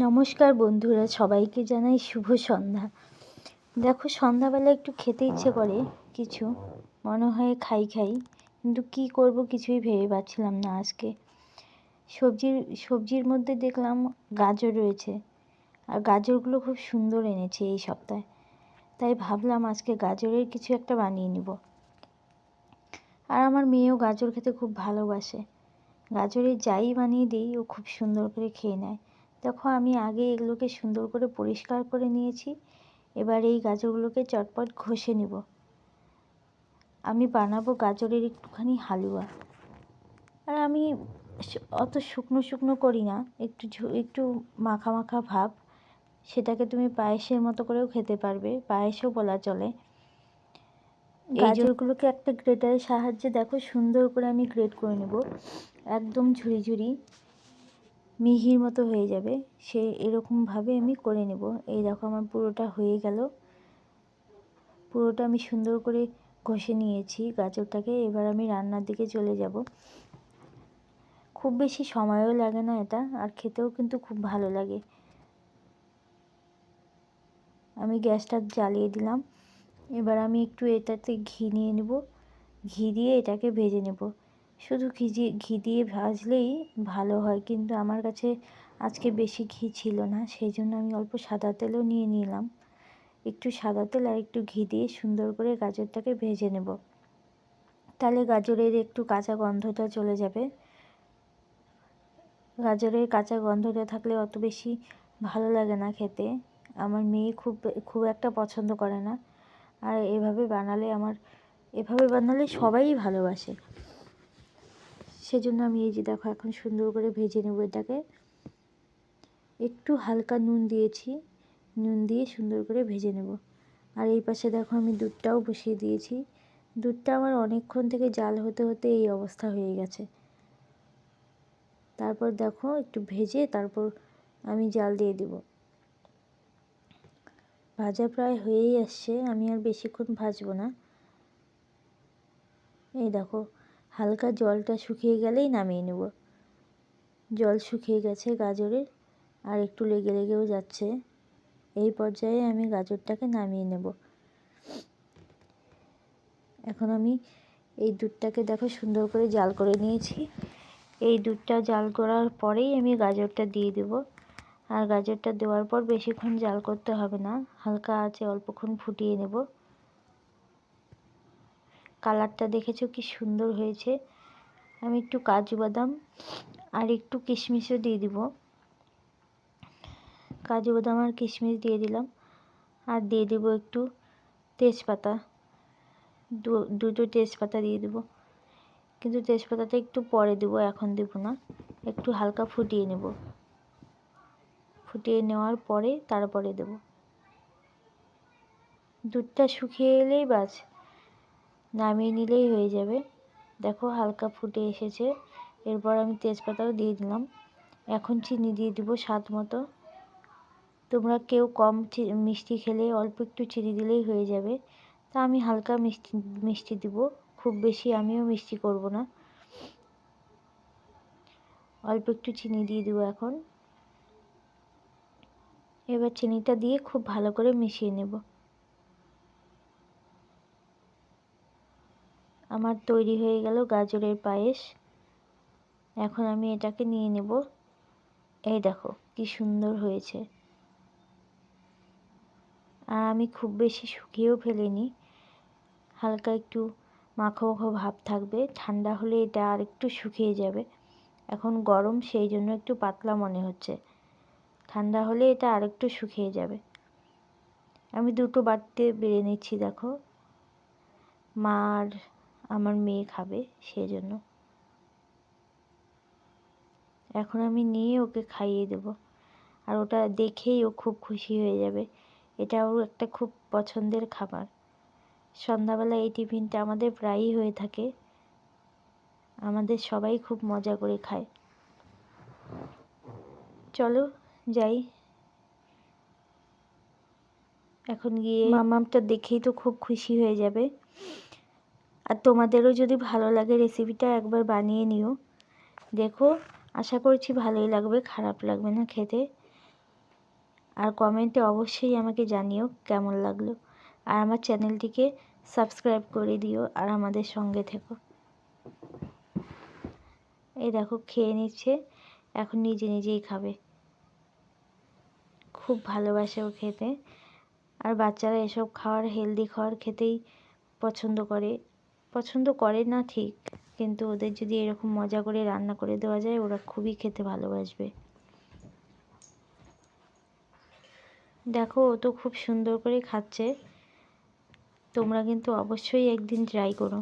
নমস্কার বন্ধুরা, সবাইকে জানাই শুভ সন্ধ্যা। দেখো, সন্ধ্যাবেলা একটু খেতে ইচ্ছে করে কিছু, মনে হয় খাই কিন্তু কি করব কিছুই ভেবে পাচ্ছিলাম না। আজকে সবজির মধ্যে দেখলাম গাজর রয়েছে, আর গাজরগুলো খুব সুন্দর এনেছে এই সপ্তাহে। তাই ভাবলাম আজকে গাজরের কিছু একটা বানিয়ে নিব। আর আমার মেয়েও গাজর খেতে খুব ভালোবাসে। গাজরের যাই বানিয়ে দিই ও খুব সুন্দর করে খেয়ে নেয়। দেখো, আমি আগে এগুলোকে সুন্দর করে পরিষ্কার করে নিয়েছি। এবার এই গাজরগুলোকে চটপট ঘষে নেব। আমি বানাবো গাজরের একটুখানি হালুয়া। আর আমি অত শুকনো করি না, একটু মাখা মাখা ভাব। সেটাকে তুমি পায়েসের মতো করেও খেতে পারবে, পায়েসও বলা চলে। গাজরগুলোকে একটা গ্রেটারের সাহায্যে দেখো সুন্দর করে আমি গ্রেট করে নেব। একদম ঝুরি মিহির মতো হয়ে যাবে, এরকমভাবে আমি করে নেব। এই দেখো, আমার পুরোটা হয়ে গেল। পুরোটা আমি সুন্দর করে ঘষে নিয়েছি গাজরটাকে। এবার আমি রান্নার দিকে চলে যাব। খুব বেশি সময়ও লাগে না এটা, আর খেতেও কিন্তু খুব ভালো লাগে। আমি গ্যাসটা জ্বালিয়ে দিলাম। এবার আমি একটু এটাতে ঘি নিয়ে নেব। ঘি দিয়ে এটাকে ভেজে নেব। শুধু ঘি দিয়ে ভাজলেই ভালো হয়, কিন্তু আমার কাছে আজকে বেশি ঘি ছিল না, সেই জন্য আমি অল্প সাদা তেলও নিয়ে নিলাম। একটু সাদা তেল আর একটু ঘি দিয়ে সুন্দর করে গাজরটাকে ভেজে নেব। তাহলে গাজরের একটু কাঁচা গন্ধটা চলে যাবে। গাজরের কাঁচা গন্ধটা থাকলে অত বেশি ভালো লাগে না খেতে। আমার মেয়ে খুব একটা পছন্দ করে না। আর এভাবে বানালে সবাই ভালোবাসে। সেজন্য আমি এই যে দেখো, এখন সুন্দর করে ভেজে নেব এটাকে। একটু হালকা নুন দিয়েছি, নুন দিয়ে সুন্দর করে ভেজে নেব। আর এই পাশে দেখো, আমি দুধটাও বসিয়ে দিয়েছি। দুধটা আমার অনেকক্ষণ থেকে জাল হতে হতে এই অবস্থা হয়ে গেছে। তারপর দেখো, একটু ভেজে তারপর আমি জাল দিয়ে দেব। ভাজা প্রায় হয়েই আসছে, আমি আর বেশিক্ষণ ভাজবো না। এই দেখো, হালকা জলটা শুকিয়ে গেলেই নামিয়ে নেব। জল শুকিয়ে গেছে গাজরের, আর একটু লেগেও যাচ্ছে। এই পর্যায়ে আমি গাজরটাকে নামিয়ে নেব। এখন আমি এই দুধটাকে দেখো সুন্দর করে জাল করে নিয়েছি। এই দুধটা জাল করার পরেই আমি গাজরটা দিয়ে দেব। আর গাজরটা দেওয়ার পর বেশিক্ষণ জাল করতে হবে না, হালকা আঁচে অল্পক্ষণ ফুটিয়ে নেব। কালারটা দেখেছো কি সুন্দর হয়েছে। আমি একটু কাজু বাদাম আর একটু কিশমিশও দিয়ে দিব। কাজু বাদাম আর কিশমিশ দিয়ে দিলাম। আর দিয়ে দেব একটু তেজপাতা, দুটো তেজপাতা দিয়ে দেব। কিন্তু তেজপাতাটা একটু পরে দেব, এখন দেব না। একটু হালকা ফুটিয়ে নেব। ফুটিয়ে নেওয়ার পরে তারপরে দেব। দুধটা শুকিয়ে এলেই বাস, নামিয়ে নিলেই হয়ে যাবে। দেখো, হালকা ফুটে এসেছে। এরপর আমি তেজপাতাও দিয়ে দিলাম। এখন চিনি দিয়ে দিব স্বাদ মতো। তোমরা কেউ কম মিষ্টি খেলে অল্প একটু চিনি দিলেই হয়ে যাবে। তা আমি হালকা মিষ্টি দিব, খুব বেশি আমিও মিষ্টি করব না। অল্প একটু চিনি দিয়ে দেবো এখন। এবার চিনিটা দিয়ে খুব ভালো করে মিশিয়ে নেব। আমার তৈরি হয়ে গেল গাজরের পায়েস। এখন আমি এটাকে নিয়ে নেব। এই দেখো কি সুন্দর হয়েছে। আর আমি খুব বেশি শুকিয়েও ফেলিনি, হালকা একটু মাখো মাখো ভাব থাকবে। ঠান্ডা হলে এটা আর একটু শুকিয়ে যাবে। এখন গরম, সেই জন্য একটু পাতলা মনে হচ্ছে। ঠান্ডা হলে এটা আর একটু শুকিয়ে যাবে। আমি দুটো বাটিতে বেড়ে নিচ্ছি দেখো, মা আর আমার মেয়ে খাবে সেজন্য। এখন আমি নিয়ে ওকে খাইয়ে দেব। আর ওটা দেখেই ও খুব খুশি হয়ে যাবে। এটা ওর একটা খুব পছন্দের খাবার। সন্ধ্যাবেলা এই টিফিনটা আমাদের প্রায়ই হয়ে থাকে। আমাদের সবাই খুব মজা করে খায়। চলো যাই। এখন গিয়ে মামামটা দেখেই তো খুব খুশি হয়ে যাবে। আর তোমাদেরও যদি ভালো লাগে রেসিপিটা একবার বানিয়ে নিও। দেখো, আশা করছি ভালোই লাগবে, খারাপ লাগবে না খেতে। আর কমেন্টে অবশ্যই আমাকে জানিও কেমন লাগলো। আর আমার চ্যানেলটিকে সাবস্ক্রাইব করে দিও আর আমাদের সঙ্গে থেকো। এই দেখো খেয়ে নিচ্ছে, এখন নিজে নিজেই খাবে। খুব ভালোবাসে ও খেতে। আর বাচ্চারা এসব খাওয়ার, হেলদি খাওয়ার খেতেই পছন্দ করে না ঠিক, কিন্তু ওদের যদি এরকম মজা করে রান্না করে দেওয়া যায় ওরা খুবই খেতে ভালোবাসবে। দেখো ও তো খুব সুন্দর করে খাচ্ছে। তোমরা কিন্তু অবশ্যই একদিন ট্রাই করো।